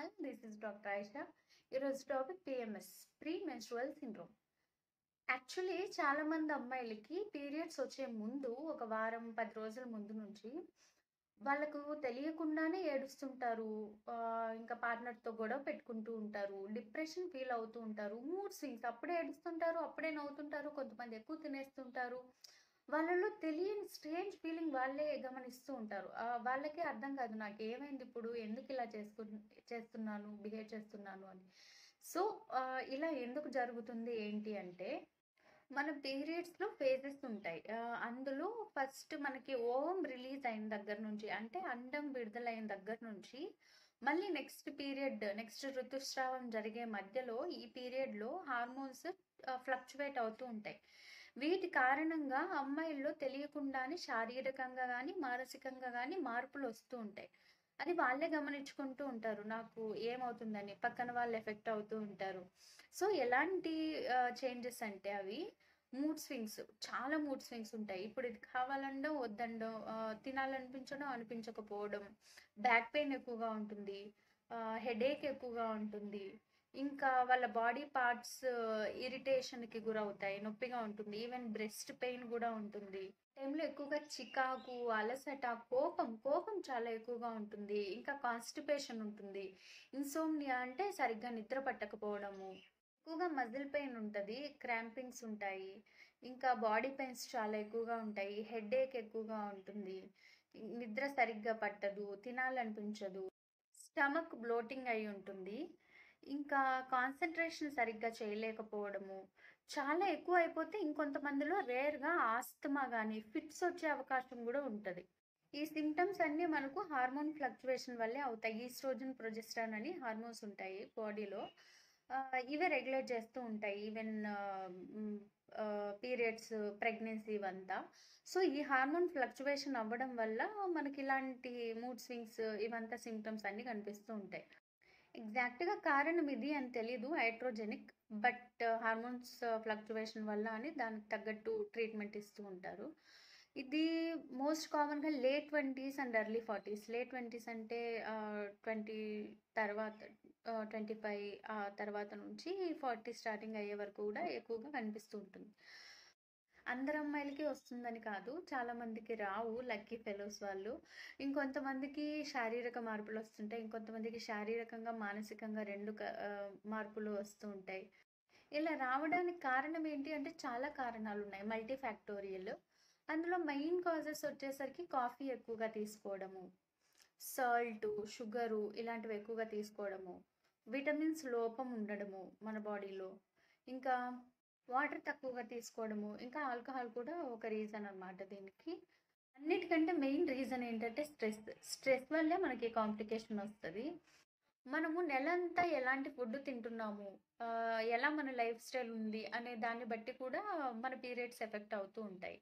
All, this is doctor Ayesha. ఈరోజు topic PMS, premenstrual syndrome. Actually చాలా మంది అమ్మాయిలకి పీరియడ్స్ వచ్చే ముందు ఒక వారం 10 రోజుల ముందు నుంచి వాళ్ళకు తెలియకుండానే ఏడుస్తుంటారు. ఇంకా పార్ట్నర్తో గొడవ పెట్టుకుంటూ ఉంటారు, డిప్రెషన్ ఫీల్ అవుతూ ఉంటారు, మూడ్ స్వింగ్స్, అప్పుడే ఏడుస్తుంటారు, అప్పుడే నవ్వుతుంటారు, కొంతమంది ఎక్కువ తినేస్తుంటారు. వాళ్ళలో తెలియని స్ట్రేంజ్ ఫీలింగ్ వాళ్ళే గమనిస్తూ ఉంటారు. వాళ్ళకే అర్థం కాదు నాకు ఏమైంది ఇప్పుడు, ఎందుకు ఇలా చేస్తున్నాను, బిహేవ్ చేస్తున్నాను అని. సో ఇలా ఎందుకు జరుగుతుంది ఏంటి అంటే, మన పీరియడ్స్లో ఫేజెస్ ఉంటాయి. అందులో ఫస్ట్ మనకి ఓవం రిలీజ్ అయిన దగ్గర నుంచి, అంటే అండం విడుదలైన దగ్గర నుంచి మళ్ళీ నెక్స్ట్ ఋతుస్రావం జరిగే మధ్యలో ఈ పీరియడ్లో హార్మోన్స్ ఫ్లక్చువేట్ అవుతూ ఉంటాయి. వీటి కారణంగా అమ్మాయిల్లో తెలియకుండానే శారీరకంగా కానీ మానసికంగా కానీ మార్పులు వస్తూ ఉంటాయి. అది వాళ్ళే గమనించుకుంటూ ఉంటారు, నాకు ఏమవుతుందని. పక్కన వాళ్ళు ఎఫెక్ట్ అవుతూ ఉంటారు. సో ఎలాంటి చేంజెస్ అంటే అవి చాలా మూడ్ స్వింగ్స్ ఉంటాయి. ఇప్పుడు ఇది కావాలండో వద్దండో, తినాలనిపించడం అనిపించకపోవడం, బ్యాక్ పెయిన్ ఎక్కువగా ఉంటుంది, హెడేక్ ఎక్కువగా ఉంటుంది, ఇంకా వాళ్ళ బాడీ పార్ట్స్ ఇరిటేషన్కి గురవుతాయి, నొప్పిగా ఉంటుంది, ఈవెన్ బ్రెస్ట్ పెయిన్ కూడా ఉంటుంది. టైంలో ఎక్కువగా చికాకు, అలసట, కోపం చాలా ఎక్కువగా ఉంటుంది. ఇంకా కాన్స్టిపేషన్ ఉంటుంది. ఇన్సోమ్నియా అంటే సరిగ్గా నిద్ర పట్టకపోవడము, ఎక్కువగా మజిల్ పెయిన్ ఉంటుంది, క్రాంపింగ్స్ ఉంటాయి, ఇంకా బాడీ పెయిన్స్ చాలా ఎక్కువగా ఉంటాయి, హెడేక్ ఎక్కువగా ఉంటుంది, నిద్ర సరిగ్గా పట్టదు, తినాలనిపించదు, స్టమక్ బ్లోటింగ్ అయి ఉంటుంది, ఇంకా కాన్సన్ట్రేషన్ సరిగ్గా చేయలేకపోవడము, చాలా ఎక్కువ అయిపోతే ఇంకొంతమందిలో రేర్గా ఆస్తమా కానీ ఫిట్స్ వచ్చే అవకాశం కూడా ఉంటుంది. ఈ సిమ్టమ్స్ అన్నీ మనకు హార్మోన్ ఫ్లక్చువేషన్ వల్లే అవుతాయి. ఈస్ట్రోజన్, ప్రొజెస్ట్రాన్ అని హార్మోన్స్ ఉంటాయి బాడీలో. ఇవే రెగ్యులేట్ చేస్తూ ఉంటాయి ఈవెన్ పీరియడ్స్, ప్రెగ్నెన్సీ ఇవంతా. సో ఈ హార్మోన్ ఫ్లక్చువేషన్ అవ్వడం వల్ల మనకి ఇలాంటి మూడ్ స్వింగ్స్ ఇవంతా సిమ్టమ్స్ అన్నీ కనిపిస్తూ ఉంటాయి. ఎగ్జాక్ట్గా కారణం ఇది అని తెలీదు, హైడ్రోజెనిక్, బట్ హార్మోన్స్ ఫ్లక్చువేషన్ వల్ల అని దానికి తగ్గట్టు ట్రీట్మెంట్ ఇస్తూ ఉంటారు. ఇది మోస్ట్ కామన్గా late 20s and early 40s. Late 20s అంటే 20 తర్వాత, 25 తర్వాత నుంచి 40 స్టార్టింగ్ అయ్యే వరకు కూడా ఎక్కువగా కనిపిస్తూ ఉంటుంది. అందరు అమ్మాయిలకి వస్తుందని కాదు, చాలా మందికి రావు, లక్కీ ఫెలోస్ వాళ్ళు. ఇంకొంతమందికి శారీరక మార్పులు వస్తుంటాయి, ఇంకొంతమందికి శారీరకంగా మానసికంగా రెండు మార్పులు వస్తూ ఉంటాయి. ఇలా రావడానికి కారణం ఏంటి అంటే చాలా కారణాలు ఉన్నాయి, మల్టీ ఫ్యాక్టోరియల్. అందులో మెయిన్ కాజెస్ వచ్చేసరికి కాఫీ ఎక్కువగా తీసుకోవడము, సాల్ట్, షుగరు ఇలాంటివి ఎక్కువగా తీసుకోవడము, విటమిన్స్ లోపం ఉండడము మన బాడీలో, ఇంకా వాటర్ తక్కువగా తీసుకోవడము, ఇంకా ఆల్కహాల్ కూడా ఒక రీజన్ అన్నమాట దీనికి. అన్నిటికంటే మెయిన్ రీజన్ ఏంటంటే స్ట్రెస్ వల్లే మనకి కాంప్లికేషన్ వస్తుంది. మనము నెలంతా ఎలాంటి ఫుడ్ తింటున్నాము, ఎలా మన లైఫ్ స్టైల్ ఉంది అనే దాన్ని బట్టి కూడా మన పీరియడ్స్ ఎఫెక్ట్ అవుతూ ఉంటాయి.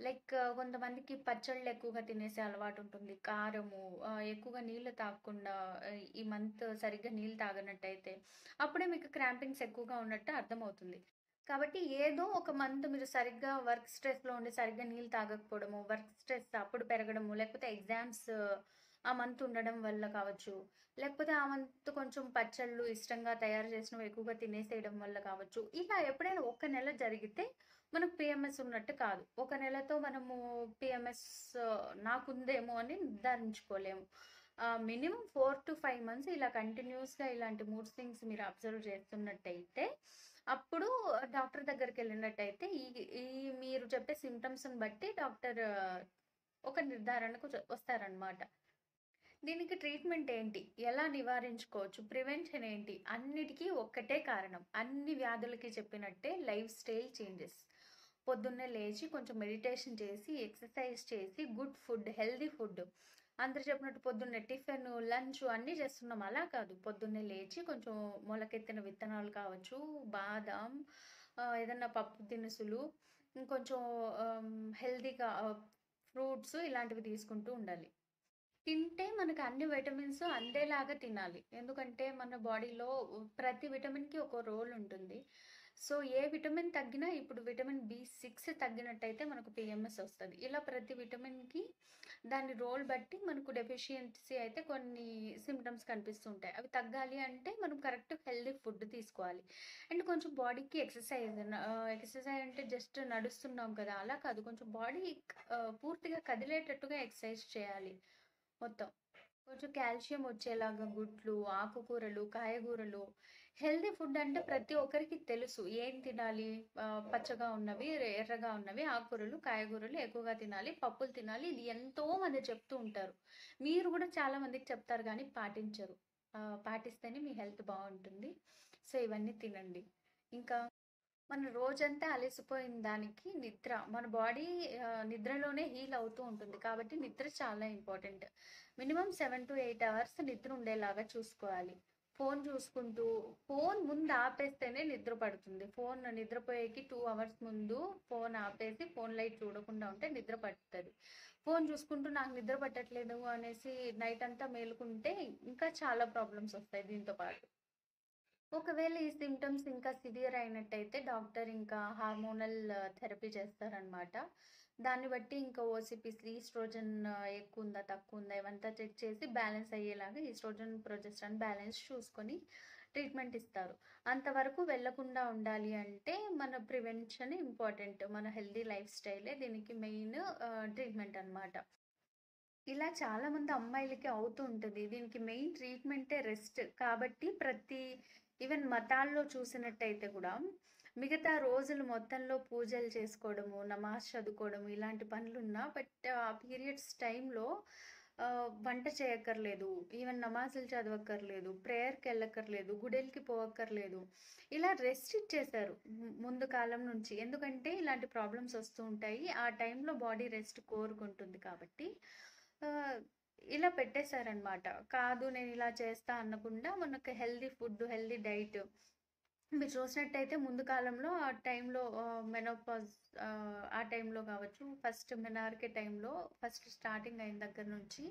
లైక్ కొంతమందికి పచ్చళ్ళు ఎక్కువగా తినేసే అలవాటు ఉంటుంది, కారము, ఎక్కువగా నీళ్ళు తాగకుండా, ఈ మంత్ సరిగ్గా నీళ్ళు తాగనట్టయితే అప్పుడే మీకు క్రాంపింగ్స్ ఎక్కువగా ఉన్నట్టు అర్థమవుతుంది. కాబట్టి ఏదో ఒక మంత్ మీరు సరిగ్గా వర్క్ స్ట్రెస్లో ఉండి సరిగ్గా నీళ్ళు తాగకపోవడము, వర్క్ స్ట్రెస్ అప్పుడు పెరగడము, లేకపోతే ఎగ్జామ్స్ ఆ మంత్ ఉండడం వల్ల కావచ్చు, లేకపోతే ఆ మంత్ కొంచెం పచ్చళ్ళు ఇష్టంగా తయారు చేసినవి ఎక్కువగా తినేసేయడం వల్ల కావచ్చు. ఇలా ఎప్పుడైనా ఒక నెల జరిగితే మనకు పిఎంఎస్ ఉన్నట్టు కాదు. ఒక నెలతో మనము పిఎంఎస్ నాకుందేమో అని నిర్ధారించుకోలేము. మినిమం 4 to 5 months ఇలా కంటిన్యూస్గా ఇలాంటి మూడ్ స్వింగ్స్ మీరు అబ్జర్వ్ చేస్తున్నట్టయితే, అప్పుడు డాక్టర్ దగ్గరికి వెళ్ళినట్టయితే ఈ ఈ మీరు చెప్పే సిమ్టమ్స్ని బట్టి డాక్టర్ ఒక నిర్ధారణకు వస్తారనమాట. దీనికి ట్రీట్మెంట్ ఏంటి, ఎలా నివారించుకోవచ్చు, ప్రివెన్షన్ ఏంటి, అన్నిటికీ ఒక్కటే కారణం. అన్ని వ్యాధులకి చెప్పినట్టే లైఫ్ స్టైల్ చేంజెస్. పొద్దున్నే లేచి కొంచెం మెడిటేషన్ చేసి, ఎక్సర్సైజ్ చేసి, గుడ్ ఫుడ్, హెల్దీ ఫుడ్. అందరు చెప్పినట్టు పొద్దున్నే టిఫిన్, లంచ్ అన్నీ చేస్తున్నాం, అలా కాదు. పొద్దున్నే లేచి కొంచెం మొలకెత్తిన విత్తనాలు కావచ్చు, బాదం, ఏదన్నా పప్పు దినుసులు, ఇంకొంచెం హెల్దీగా ఫ్రూట్స్ ఇలాంటివి తీసుకుంటూ ఉండాలి. తింటే మనకు అన్ని విటమిన్స్ అందేలాగా తినాలి, ఎందుకంటే మన బాడీలో ప్రతి విటమిన్కి ఒక రోల్ ఉంటుంది. సో ఏ విటమిన్ తగ్గినా ఇప్పుడు విటమిన్ B6 తగ్గినట్టయితే మనకు PMS వస్తది. ఇలా ప్రతి విటమిన్‌కి దాని రోల్ బట్టి మనకు డెఫిషియన్సీ అయితే కొన్ని సింప్టమ్స్ కనిపిస్తూ ఉంటాయి. అవి తగ్గాలి అంటే మనం కరెక్ట్ హెల్తీ ఫుడ్ తీసుకోవాలి. అండ్ కొంచెం బాడీకి ఎక్సర్సైజ్ అంటే జస్ట్ నడుస్తున్నాం కదా! అలా కాదు. కొంచెం బాడీ పూర్తిగా కదిలేటట్టుగా ఎక్సర్సైజ్ చేయాలి మొత్తం. కొంచెం కాల్షియం వచ్చేలాగా గుడ్లు, ఆకుకూరలు, కాయగూరలు, హెల్తీ ఫుడ్ అంటే ప్రతి ఒక్కరికి తెలుసు. ఏం తినాలి? పచ్చగా ఉన్నవి, ఎర్రగా ఉన్నవి ఆకుకూరలు, కాయగూరలు ఎక్కువగా తినాలి, పప్పులు తినాలి. ఇది ఎంతో మంది చెప్తూ ఉంటారు. మీరు కూడా చాలా మందికి చెప్తారు గానీ పాటించరు. పాటిస్తేనే మీ హెల్త్ బావుంటుంది. సో, ఇవన్నీ తినండి. ఇంకా మన రోజంతా అలసిపోయిన దానికి నిద్ర. మన బాడీ నిద్రలోనే హీల్ అవుతూ ఉంటుంది. కాబట్టి నిద్ర చాలా ఇంపార్టెంట్. మినిమమ్ 7-8 అవర్స్ నిద్ర ఉండేలాగా చూసుకోవాలి. ఫోను చూసుకుంటూ ఫోను ముందు ఆపేస్తేనే నిద్ర పడుతుంది. ఫోను నిద్రపోయేకి 2 అవర్స్ ముందు ఫోను ఆపేసి ఫోను లైట్ చూడకుండా ఉంటే నిద్ర పడతది. ఫోను చూసుకుంటూ నాకు నిద్ర పట్టట్లేదు అనేసి నైట్ అంతా మేలుకుంటే ఇంకా చాలా ప్రాబ్లమ్స్ వస్తాయి దీంతో పాటు. ఒకవేళ ఈ సింప్టమ్స్ ఇంకా సివియర్ అయినట్టయితే డాక్టర్ ఇంకా హార్మోనల్ థెరపీ చేస్తారనమాట. దాన్ని బట్టి ఇంకా ఓసిపిసి, ఈస్ట్రోజన్ ఎక్కువుందా, తక్కువుందా ఇవంతా చెక్ చేసి బ్యాలెన్స్ అయ్యేలాగా ఈస్ట్రోజన్, ప్రొజెస్ట్రాన్ బ్యాలెన్స్ చూసుకొని ట్రీట్మెంట్ ఇస్తారు. అంతవరకు వెళ్ళకుండా ఉండాలి అంటే మన ప్రివెన్షన్ ఇంపార్టెంట్. మన హెల్తీ లైఫ్ స్టైలే దీనికి మెయిన్ ట్రీట్మెంట్ అనమాట. ఇలా చాలామంది అమ్మాయిలకి అవుతూ ఉంటది. దీనికి మెయిన్ ట్రీట్మెంటే రెస్ట్. కాబట్టి ఈవెన్ మతాల్లో చూసినట్టయితే కూడా మిగతా రోజులు మొత్తంలో పూజలు చేసుకోవడము, నమాజ్ చదువుకోవడము ఇలాంటి పనులున్నా ఆ పీరియడ్స్ టైంలో వంట చేయక్కర్లేదు. ఈవెన్ నమాజులు చదవక్కర్లేదు. ప్రేయర్‌కి వెళ్ళక్కర్లేదు. గుడులకి పోవక్కర్లేదు. ఇలా రెస్ట్ ఇచ్చేశారు ముందు కాలం నుంచి. ఎందుకంటే ఇలాంటి ప్రాబ్లమ్స్ వస్తూ ఉంటాయి. ఆ టైంలో బాడీ రెస్ట్ కోరుకుంటుంది కాబట్టి ఆహ్, ఇలా పెట్టేశారనమాట. కాదు నేనిలా చేస్తా అనకుండా మనకు హెల్తీ ఫుడ్, హెల్తీ డైట్ మీరు చూసినట్టయితే ముందు కాలంలో ఆ టైంలో ఆ టైంలో కావచ్చు, ఫస్ట్ మెనార్కే టైంలో ఫస్ట్ స్టార్టింగ్ అయిన దగ్గర నుంచి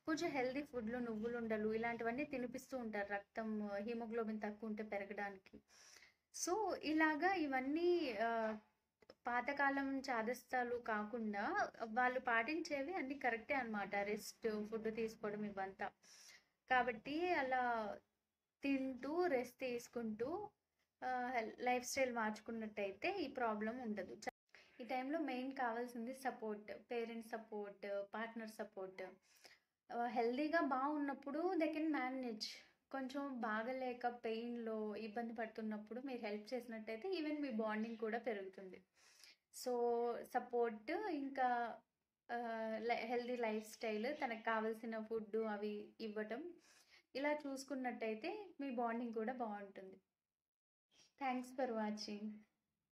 కొంచెం హెల్తీ ఫుడ్‌లో నువ్వులుండలు ఇలాంటివన్నీ తినిపిస్తూ ఉంటారు. రక్తం హిమోగ్లోబిన్ తక్కువుంటే పెరగడానికి. సో, ఇలాగా ఇవన్నీ ఆహ్, పాతకాలం చాదస్తాలు కాకుండా వాళ్ళు పాటించేవి అన్నీ కరెక్టే అనమాట. రెస్ట్, ఫుడ్ తీసుకోవడం ఇవంతా. కాబట్టి అలా తింటూ, రెస్ట్ తీసుకుంటూ లైఫ్ స్టైల్ మార్చుకున్నట్టయితే ఈ ప్రాబ్లమ్ ఉండదు. ఈ టైంలో మెయిన్ కావాల్సింది support. Parents support, partner support. హెల్తీగా బాగున్నప్పుడు దే కెన్ మేనేజ్. కొంచెం బాగలేక పెయిన్‌లో ఇబ్బంది పడుతున్నప్పుడు మీరు హెల్ప్ చేసినట్టయితే ఈవెన్ మీ బాండింగ్ కూడా పెరుగుతుంది. సో, సపోర్ట్ ఇంకా హెల్తీ లైఫ్ స్టైల్ తనకు కావాల్సిన ఫుడ్డు అవి ఇవ్వటం. ఇలా చూసుకున్నట్టయితే మీ బాండింగ్ కూడా బావుంటుంది. Thanks for watching.